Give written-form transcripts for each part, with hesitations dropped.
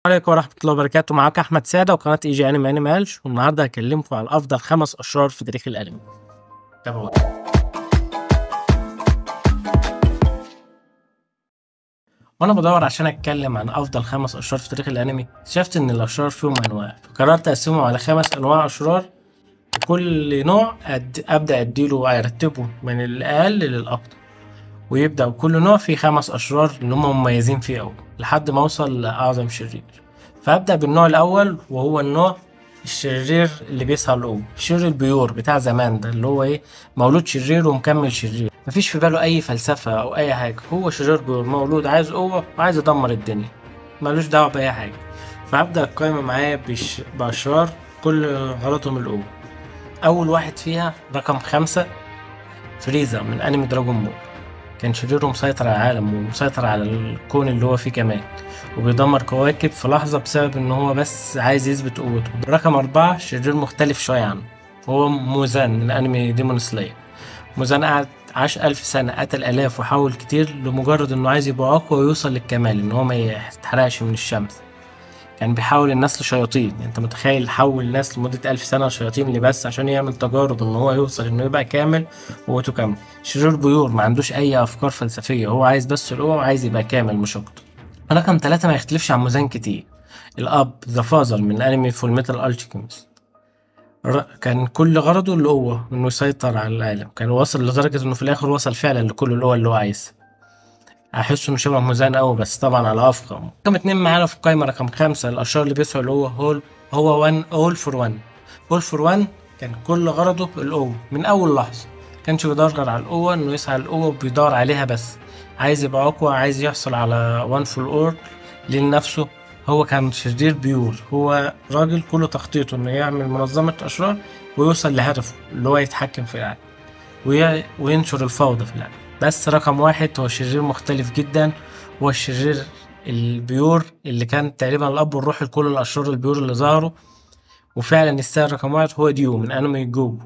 عليكم ورحمة الله وبركاته. معاك أحمد سادة وقناة إي جي أنمي أنيمالش، والنهاردة هكلمكم عن أفضل 5 أشرار في تاريخ الأنمي. تابعوني. وأنا بدور عشان أتكلم عن أفضل 5 أشرار في تاريخ الأنمي، اكتشفت إن الأشرار فيهم أنواع، فقررت أقسمهم على 5 أنواع أشرار، وكل نوع أبدأ أديله أرتبه من الأقل للأكتر، ويبدأ كل نوع فيه 5 أشرار اللي هم مميزين فيه أوي لحد ما أوصل لأعظم شرير. فأبدأ بالنوع الأول، وهو النوع الشرير اللي بيسعى للقوة، الشرير البيور بتاع زمان ده، اللي هو مولود شرير ومكمل شرير، مفيش في باله أي فلسفة أو أي حاجة، هو شرير بيور مولود عايز قوة وعايز يدمر الدنيا، ملوش دعوة بأي حاجة. فأبدأ القايمة معايا بأشرار كل غرضهم القوة. أول واحد فيها رقم 5، فريزا من أنمي دراجون بول. كان شريره مسيطر على العالم ومسيطر على الكون اللي هو فيه كمان، وبيدمر كواكب في لحظة بسبب ان هو بس عايز يثبت قوته. رقم 4، شرير مختلف شوية عنه، هو موزان من انمي ديمون سلاير. موزان عاش 1000 سنة، قتل آلاف وحاول كتير لمجرد انه عايز يبقى اقوى ويوصل للكمال، ان هو ما يتحرقش من الشمس. كان بيحول الناس لشياطين، انت متخيل حول الناس لمدة 1000 سنة شياطين اللي بس عشان يعمل تجارب ان هو يوصل انه يبقى كامل وقوته كاملة. شرير بيور ما عندوش اي افكار فلسفية، هو عايز بس القوة وعايز يبقى كامل مش اكتر. رقم 3 ما يختلفش عن موزان كتير، الاب ذا فازر من انمي فول ميتال الشيميست. كان كل غرضه القوة، انه يسيطر على العالم، كان وصل لدرجة انه في الاخر وصل فعلا لكل القوة اللي هو عايزها. احس انه شبه موزان قوي، بس طبعا على افخم. رقم 2 معانا في القايمه رقم 5، الاشرار اللي بيسعوا اللي هو 1 اول فور 1. اول فور 1 كان كل غرضه القوه من اول لحظه، كانش بيدور غير على القوه، انه يسعى القوه وبيدور عليها بس، عايز يبقى اقوى، عايز يحصل على 1 فور اور لنفسه. هو كان شرير بيور، هو راجل كله تخطيطه انه يعمل منظمه اشرار ويوصل لهدفه اللي هو يتحكم في العالم وينشر الفوضى في العالم. بس رقم 1 هو شرير مختلف جدا، هو الشرير البيور اللي كان تقريبا الأب والروح لكل الأشرار البيور اللي ظهروا، وفعلا يستاهل رقم 1، هو ديو من أنمي جوجو.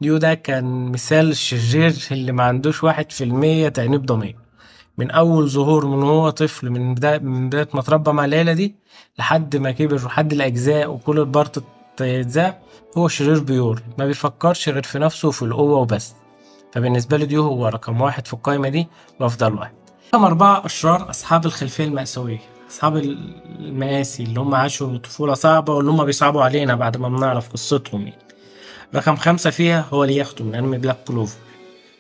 ديو ده كان مثال الشرير اللي ما عندوش 1% تأنيب ضمير، من أول ظهور من هو طفل، من بداية ما اتربى مع العيلة دي لحد ما كبر وحد الأجزاء وكل البارت اتذاع، هو شرير بيور ما بيفكرش غير في نفسه وفي القوة وبس. فبالنسبة لي ديو هو رقم 1 في القائمة دي وأفضل واحد. رقم 4، أشرار أصحاب الخلفية المأساوية، أصحاب المآسي اللي هم عاشوا طفولة صعبة واللي هم بيصعبوا علينا بعد ما بنعرف قصتهم رقم 5 فيها هو لياختو من أنمي بلاك كلوفر،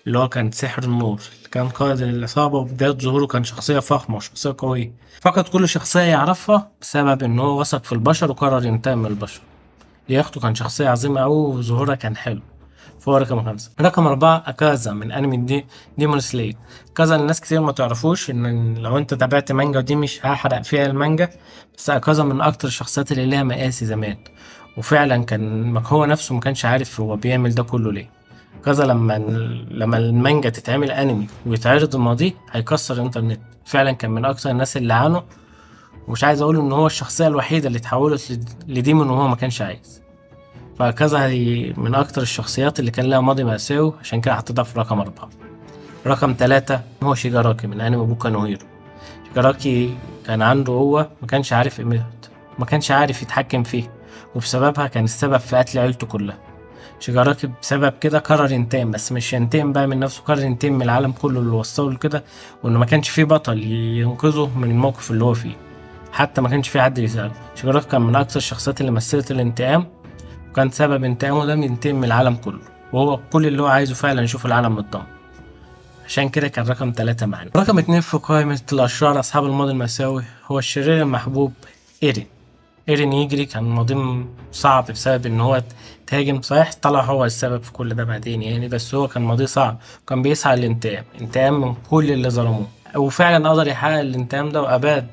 اللي هو كان سحر النور، اللي كان قائد العصابة، وبداية ظهوره كان شخصية فخمة وشخصية قوية، فقد كل شخصية يعرفها بسبب إن هو وثق في البشر وقرر ينتقم من البشر. لياختو كان شخصية عظيمة أوي وظهورها كان حلو، فهو رقم 5. رقم 4، أكازا من أنمي ديمون سلاير. أكازا الناس كتير ما تعرفوش، إن لو أنت تابعت مانجا ودي مش هحرق فيها المانجا، بس أكازا من أكتر الشخصيات اللي ليها مقاسي زمان، وفعلا كان هو نفسه مكانش عارف هو بيعمل ده كله ليه. كذا لما المانجا تتعمل انمي ويتعرض الماضي هيكسر الانترنت، فعلا كان من اكتر الناس اللي عانوا، ومش عايز اقول ان هو الشخصيه الوحيده اللي اتحولت لديمون وهو ما كانش عايز. فكذا هي من اكتر الشخصيات اللي كان لها ماضي مأساوي، عشان كده حطيتها في رقم 4. رقم 3 هو شيجاراكي من انمي بوكا نو هيرو. شيجاراكي كان عنده قوه ما كانش عارف قيمتها، ما كانش عارف يتحكم فيه، وبسببها كان السبب في قتل عيلته كلها. شيجاراكي بسبب كده قرر ينتقم، بس مش ينتقم بقى من نفسه، قرر ينتقم من العالم كله اللي وصله لكده، وانه ما كانش فيه بطل ينقذه من الموقف اللي هو فيه، حتى ما كانش فيه حد يساعده. شيجاراكي كان من اكثر الشخصيات اللي مثلت الانتقام، وكان سبب انتقامه ده ينتقم من العالم كله، وهو كل اللي هو عايزه فعلا يشوف العالم متدمر، عشان كده كان رقم 3 معانا. رقم 2 في قائمة الأشرار أصحاب الماضي المأساوي هو الشرير المحبوب إيرين. إيرين يجري كان ماضي صعب بسبب إن هو تهاجم، صحيح طلع هو السبب في كل ده بعدين يعني، بس هو كان ماضي صعب، وكان بيسعى للانتقام، انتقام من كل اللي ظلموه، وفعلا قدر يحقق الانتقام ده وأباد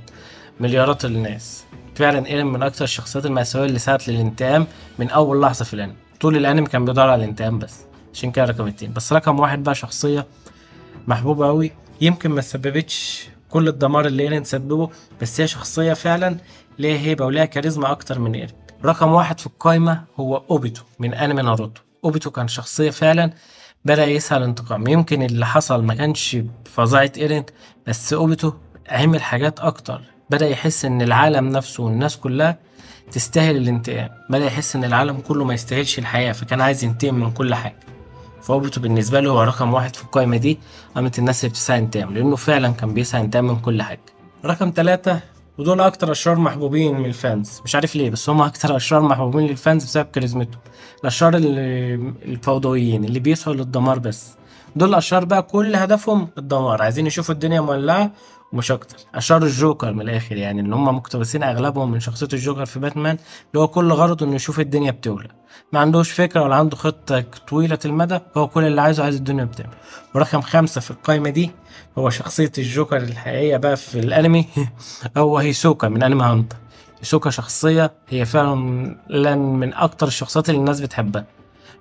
مليارات الناس. فعلا إيرين من أكتر الشخصيات المأساوية اللي سعت للانتقام من أول لحظة في الأنمي، طول الأنمي كان بيدور على الانتقام بس، عشان كده رقم 2. بس رقم 1 بقى شخصية محبوبة أوي، يمكن ما سببتش كل الدمار اللي إيرين سببه، بس هي شخصية فعلا ليها هيبة وليها كاريزما أكتر من إيرين. رقم 1 في القايمة هو أوبيتو من أنمي ناروتو. أوبيتو كان شخصية فعلا بدأ يسعى الانتقام، يمكن اللي حصل ما كانش بفظاعة إيرين، بس أوبيتو عمل حاجات أكتر، بدأ يحس ان العالم نفسه والناس كلها تستاهل الانتقام، بدأ يحس ان العالم كله ما يستاهلش الحياة، فكان عايز ينتقم من كل حاجة. فوبته بالنسبة له هو رقم واحد في القائمة دي، قامت الناس اللي بتسعى ينتقم، لأنه فعلا كان بيسعى ينتقم من كل حاجة. رقم ثلاثة، ودول أكتر أشرار محبوبين من الفانز، مش عارف ليه بس هم أكتر أشرار محبوبين للفانز بسبب كاريزمتهم. الأشرار الفوضويين اللي بيسعوا للدمار بس. دول الأشرار بقى كل هدفهم الدمار، عايزين يشوفوا الدنيا مولعة ومش أكتر. أشرار الجوكر من الآخر، يعني إن هم مقتبسين أغلبهم من شخصية الجوكر في باتمان، اللي هو كل غرضه إنه يشوف الدنيا بتولع، ما عندوش فكرة ولا عنده خطة طويلة المدى، هو كل اللي عايز الدنيا بتعمل. ورقم خمسة في القائمة دي هو شخصية الجوكر الحقيقية بقى في الأنمي هو هيسوكا من أنمي هانتر. هيسوكا شخصية هي فعلا من أكتر الشخصيات اللي الناس بتحبها،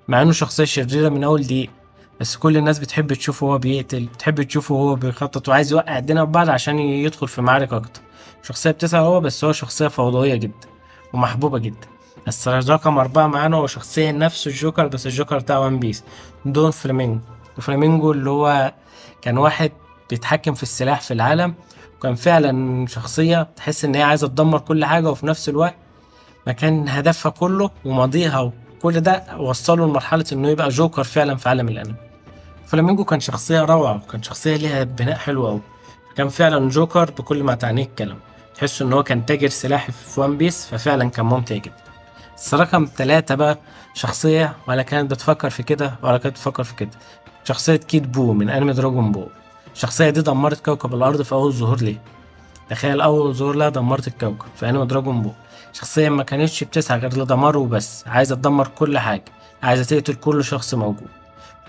مع إنه شخصية شريرة من أول دقيقة، بس كل الناس بتحب تشوفه وهو بيقتل، بتحب تشوفه وهو بيخطط وعايز يوقع الدنيا ببعض عشان يدخل في معارك أكتر. شخصية بتسعى هو، بس هو شخصية فوضوية جدا ومحبوبة جدا. بس رقم أربعة معانا هو شخصية نفس الجوكر، بس الجوكر بتاع وان بيس، دون فلامينجو. فلامينجو اللي هو كان واحد بيتحكم في السلاح في العالم، وكان فعلا شخصية تحس إن هي عايزة تدمر كل حاجة، وفي نفس الوقت ما كان هدفها كله وماضيها وكل ده وصله لمرحلة إنه يبقى جوكر فعلا في عالم الأنمي. فلامينجو كان شخصية روعة، وكان شخصية ليها بناء حلو أوي، كان فعلا جوكر بكل ما تعنيه الكلام. تحس إن هو كان تاجر سلاح في وان بيس، ففعلا كان ممتع جدا. بس رقم ثلاثة بقى شخصية ولا كانت بتفكر في كده ولا كانت بتفكر في كده، شخصية كيد بو من أنمي دراجون بول. الشخصية دي دمرت كوكب الأرض في أول ظهور ليه، تخيل أول ظهور لها دمرت الكوكب في أنمي دراجون بول. شخصية ما كانتش بتسعى غير لدمار وبس، عايزة تدمر كل حاجة، عايزة تقتل كل شخص موجود.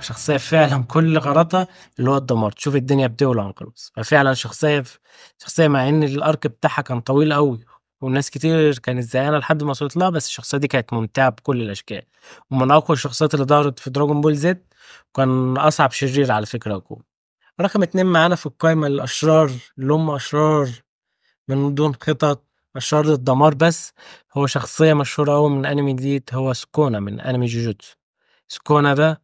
شخصية فعلا كل غرضها اللي هو الدمار، تشوف الدنيا بتولع وخلاص. ففعلا شخصية مع إن الأرك بتاعها كان طويل أوي والناس كتير كانت زهقانة لحد ما وصلت لها، بس الشخصية دي كانت ممتعة بكل الأشكال، ومن أقوى الشخصيات اللي ظهرت في دراجون بول زد، وكان أصعب شرير على فكرة أكون. رقم اتنين معانا في القائمة الأشرار اللي هم أشرار من دون خطط، أشرار للدمار بس. هو شخصية مشهورة أوي من أنمي جديد، هو سكونا من أنمي جوجوتسو. سكونا ده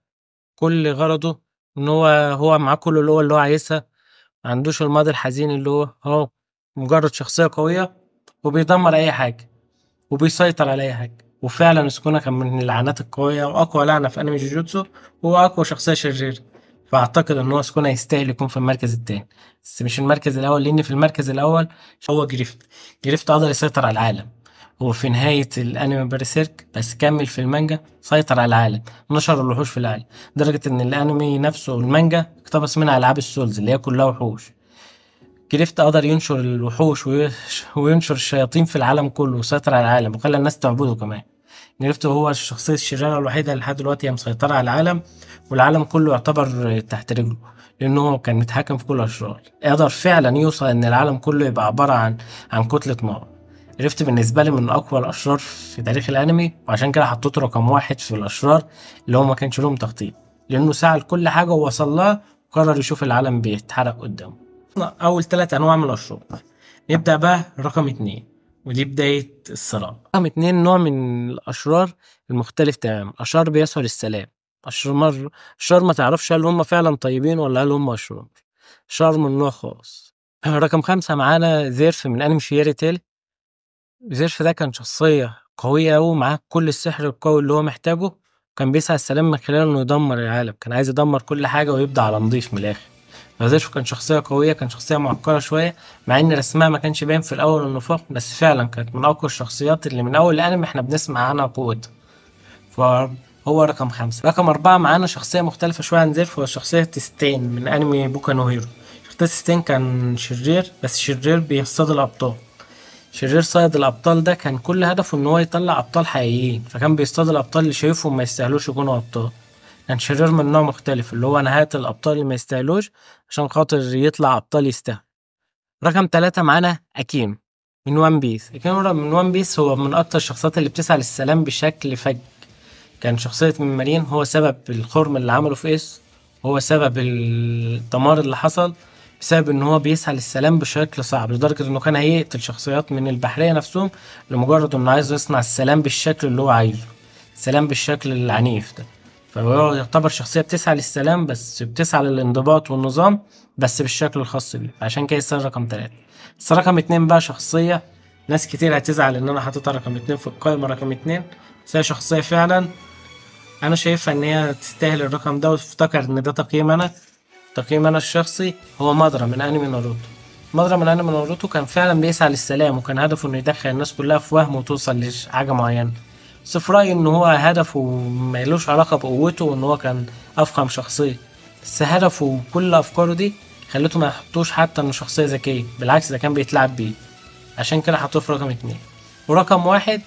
كل غرضه إن هو معاه كل اللي هو عايزها، ما عندوش الماضي الحزين، اللي هو مجرد شخصية قوية وبيدمر أي حاجة وبيسيطر على أي حاجة. وفعلا سكونا كان من اللعنات القوية وأقوى لعنة في أنمي جوجوتسو، وهو أقوى شخصية شريرة. فأعتقد إن هو سكونا يستاهل يكون في المركز التاني، بس مش المركز الأول، لأن في المركز الأول هو جريفت قدر يسيطر على العالم. هو في نهاية الأنمي باريسيرك بس كمل في المانجا، سيطر على العالم، نشر الوحوش في العالم، لدرجة إن الأنمي نفسه المانجا اقتبس منها ألعاب السولز اللي هي كلها وحوش. جريفت قدر ينشر الوحوش وينشر الشياطين في العالم كله، وسيطر على العالم وخلى الناس تعبده كمان. جريفت هو الشخصية الشريرة الوحيدة اللي لحد دلوقتي هي مسيطرة على العالم، والعالم كله يعتبر تحت رجله، لأنه هو كان متحكم في كل الأشرار. قدر فعلا يوصل إن العالم كله يبقى عبارة عن كتلة نار. جريفت بالنسبة لي من أقوى الأشرار في تاريخ الأنمي، وعشان كده حطيته رقم واحد في الأشرار اللي هو ما كانش لهم تخطيط، لأنه سعى لكل حاجة ووصل لها، وقرر يشوف العالم بيتحرق قدامه. أول 3 أنواع من الأشرار. نبدأ بقى رقم اتنين، ودي بداية الصراع. رقم اتنين نوع من الأشرار المختلف تماما، أشرار بيسعوا للسلام. أشرار ما تعرفش هل هم فعلا طيبين ولا هل هم أشرار، أشرار من نوع خاص. رقم خمسة معانا زيرف من أنمي فيري تيل. زيرف ده كان شخصية قوية أوي، معاه كل السحر القوي اللي هو محتاجه، كان بيسعى السلام من خلال إنه يدمر العالم، كان عايز يدمر كل حاجة ويبدأ على نضيف من الآخر. فزيرف كان شخصية قوية، كان شخصية معقدة شوية، مع إن رسمها ما كانش باين في الأول إنه فخم، بس فعلا كانت من أقوى الشخصيات اللي من أول الأنمي إحنا بنسمع عنها قوتها. فهو رقم خمسة. رقم أربعة معانا شخصية مختلفة شوية عن زيرف، هو شخصية ستين من أنمي بوكا نو هيرو. شخصية ستين كان شرير، بس شرير بيصطاد الأبطال. شرير صيد الأبطال ده كان كل هدفه إن هو يطلع أبطال حقيقيين، فكان بيصطاد الأبطال اللي شايفهم ما يستاهلوش يكونوا أبطال. كان شرير من نوع مختلف، اللي هو نهاية الأبطال اللي ما يستاهلوش عشان خاطر يطلع أبطال يستاهل. رقم 3 معانا أكيم من وان بيس. أكيم من وان بيس هو من أكتر الشخصيات اللي بتسعى للسلام بشكل فج. كان شخصية من مارين هو سبب الخرم اللي عمله في إيس، هو سبب الدمار اللي حصل، بسبب إن هو بيسعى للسلام بشكل صعب، لدرجة إنه كان هيقتل شخصيات من البحرية نفسهم لمجرد إنه عايز يصنع السلام بالشكل اللي هو عايزه، السلام بالشكل العنيف ده. فهو يعتبر شخصية بتسعى للسلام، بس بتسعى للانضباط والنظام بس بالشكل الخاص بيه، عشان كده يصير رقم 3. بس رقم 2 بقى شخصية ناس كتير هتزعل ان انا حاططها رقم 2 في القائمة رقم 2، بس هي شخصية فعلا انا شايفها ان هي تستاهل الرقم ده، وافتكر ان ده تقييم انا الشخصي. هو مادارا من انمي ناروتو. مادارا من انمي ناروتو كان فعلا بيسعى للسلام، وكان هدفه انه يدخل الناس كلها في وهم وتوصل لحاجة معينة. بس في رأيي ان هو هدفه ملوش علاقة بقوته وان هو كان افخم شخصية، بس هدفه وكل افكاره دي خلته ما يحطوش حتى انه شخصية ذكية، بالعكس ده كان بيتلعب بيه، عشان كده حطوه في رقم 2. ورقم 1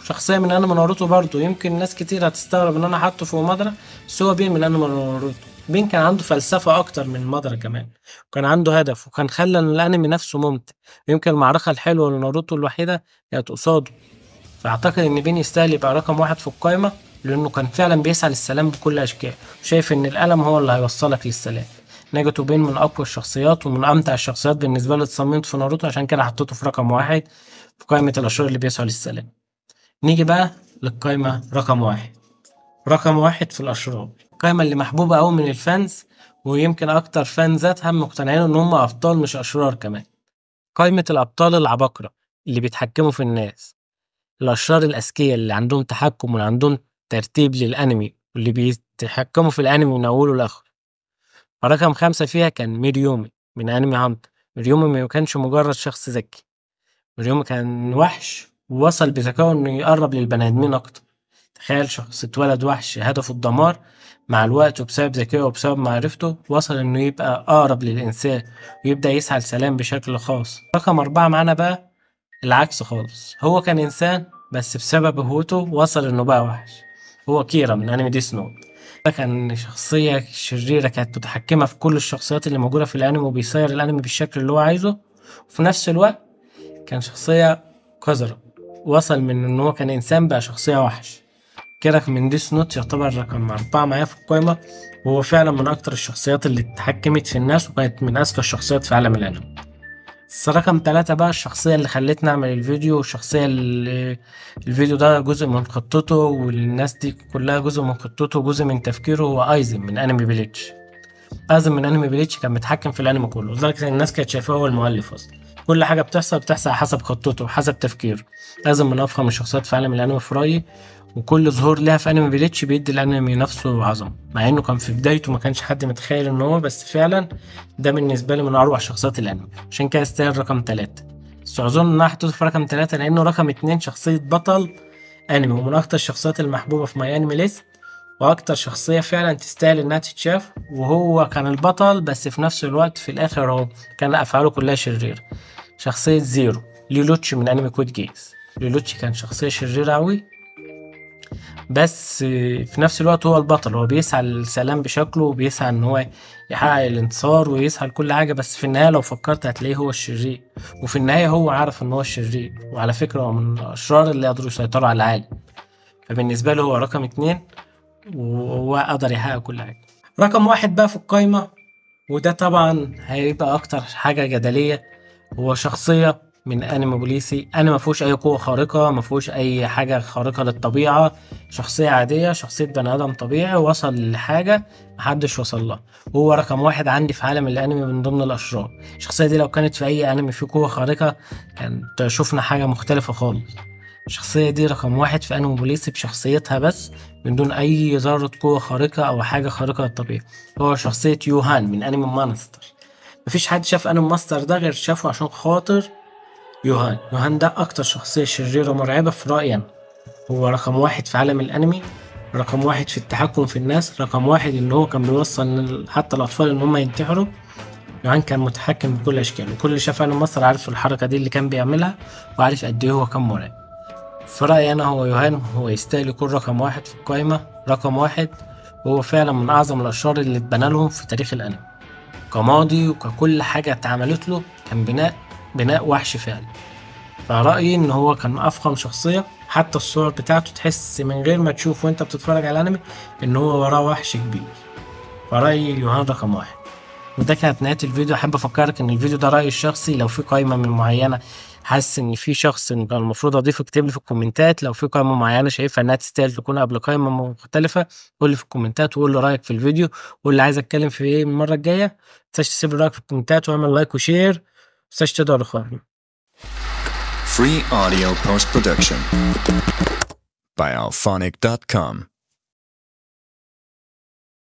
شخصية من انمي ناروتو برضه، يمكن ناس كتير هتستغرب ان انا حاطه فوق مادارا، بس هو بين من انمي ناروتو. بين كان عنده فلسفة اكتر من مادارا كمان، وكان عنده هدف، وكان خلى الانمي نفسه ممتع. يمكن المعركة الحلوة لناروتو الوحيدة كانت قصاده. فاعتقد ان بين يستاهل يبقى رقم 1 في القائمة، لانه كان فعلا بيسعى للسلام بكل اشكال، وشايف ان الالم هو اللي هيوصلك للسلام. ناجوتو بين من اقوى الشخصيات ومن امتع الشخصيات بالنسبة لي اتصممت في ناروتو، عشان كده حطيته في رقم 1 في قائمة الاشرار اللي بيسعوا للسلام. نيجي بقى للقائمة رقم 1. رقم 1 في الأشرار، القائمة اللي محبوبة أوي من الفانز، ويمكن أكتر فانزاتها مقتنعين إن هم أبطال مش أشرار كمان. قائمة الأبطال العباقرة اللي بيتحكموا في الناس، الأشرار الأذكياء اللي عندهم تحكم وعندهم ترتيب للأنمي، واللي بيتحكموا في الأنمي من أوله لآخره. فرقم 5 فيها كان ميريومي من أنمي هانتر. ميريومي ما كانش مجرد شخص ذكي، ميريومي كان وحش ووصل بذكائه إنه يقرب للبني آدمين أكتر. تخيل شخص اتولد وحش هدفه الدمار، مع الوقت وبسبب ذكائه وبسبب معرفته وصل انه يبقى اقرب للانسان، ويبدأ يسعى لسلام بشكل خاص. رقم 4 معانا بقى العكس خالص، هو كان انسان بس بسبب قوته وصل انه بقى وحش. هو كيرا من انمي ديس نوت. ده كان شخصية شريرة كانت متحكمة في كل الشخصيات اللي موجودة في الانمي، وبيسير الانمي بالشكل اللي هو عايزه، وفي نفس الوقت كان شخصية قذرة. وصل من ان هو كان انسان بقى شخصية وحش. كيراك من ديس نوت يعتبر رقم 4 معايا في القائمة، وهو فعلا من أكتر الشخصيات اللي اتحكمت في الناس، وكانت من أذكى الشخصيات في عالم الأنمي. بس رقم 3 بقى الشخصية اللي خلتني أعمل الفيديو، والشخصية اللي الفيديو ده جزء من خطته، والناس دي كلها جزء من خطته وجزء من تفكيره، هو أيزن من أنمي بليتش. أيزن من أنمي بليتش كان متحكم في الأنمي كله، لدرجة إن الناس كانت شايفاه هو المؤلف أصلا. كل حاجة بتحصل حسب خطته وحسب تفكيره. أيزن من أفخم الشخصيات في عالم الأنمي في رأيي، وكل ظهور لها في انمي بليتش بيدي الانمي نفسه عظمه، مع انه كان في بدايته ما كانش حد متخيل ان هو، بس فعلا ده بالنسبه لي من اروع شخصيات الانمي، عشان كده يستاهل رقم 3. بس اظن ان انا حطيته في رقم 3 لانه رقم 2 شخصيه بطل انمي، ومن اكتر الشخصيات المحبوبه في ماي انمي ليست، واكتر شخصيه فعلا تستاهل انها تتشاف. وهو كان البطل بس في نفس الوقت في الاخر هو كان افعاله كلها شريره. شخصيه زيرو ليلوتشي من انمي كود جيس. ليلوتشي كان شخصيه شريره قوي، بس في نفس الوقت هو البطل، هو بيسعى للسلام بشكله، وبيسعى ان هو يحقق الانتصار ويسعى لكل حاجة، بس في النهاية لو فكرت هتلاقيه هو الشرير، وفي النهاية هو عارف ان هو الشرير، وعلى فكرة هو من الاشرار اللي قدروا يسيطروا على العالم. فبالنسبة له هو رقم 2، وهو قدر يحقق كل حاجة. رقم 1 بقى في القايمة، وده طبعا هيبقى اكتر حاجة جدلية، هو شخصية من انمي بوليسي. انا ما فيهوش اي قوة خارقة، ما فيهوش اي حاجة خارقة للطبيعة، شخصية عادية، شخصية بني ادم طبيعي وصل لحاجة محدش وصل لها. هو رقم 1 عندي في عالم الانمي من ضمن الاشرار. الشخصية دي لو كانت في اي انمي فيه قوة خارقة كانت شفنا حاجة مختلفة خالص. الشخصية دي رقم 1 في انمي بوليسي بشخصيتها بس، من دون اي ذرة قوة خارقة او حاجة خارقة للطبيعة. هو شخصية يوهان من انمي مانستر. مفيش حد شاف انمي ماستر ده غير شافه عشان خاطر يوهان ده اكتر شخصية شريرة مرعبة في رأيي أنا. هو رقم 1 في عالم الانمي، رقم 1 في التحكم في الناس، رقم 1 ان هو كان بيوصل حتى الاطفال ان هم ينتحروا. يوهان كان متحكم بكل اشكاله، وكل اللي شاف انمي ماستر عارف الحركة دي اللي كان بيعملها، وعارف قد ايه هو كان مرعب. في رأيي انا هو يوهان هو يستاهل يكون رقم 1 في القائمة، رقم 1. وهو فعلا من اعظم الاشرار اللي اتبنى لهم في تاريخ الانمي، كماضي وككل حاجة اتعملت له. كان بناء وحش فعلا. فرأيي ان هو كان افخم شخصية، حتى الصور بتاعته تحس من غير ما تشوف وانت بتتفرج على الانمي ان هو وراه وحش كبير. فرأيي يوهان رقم 1. وده كانت نهاية الفيديو. احب افكرك ان الفيديو ده رأيي الشخصي، لو في قائمة من معينة حاسس ان في شخص ان كان المفروض اضيفه، اكتب لي في الكومنتات. لو في قائمه معينه شايفها انها تستاهل تكون قبل قائمه مختلفه، قول لي في الكومنتات وقول لي رايك في الفيديو، وقول لي عايز اتكلم في ايه المره الجايه. ما تنساش تسيب لي رايك في الكومنتات واعمل لايك وشير. ما تنساش تدعو لاخوانك. Free audio post production by alphonic.com.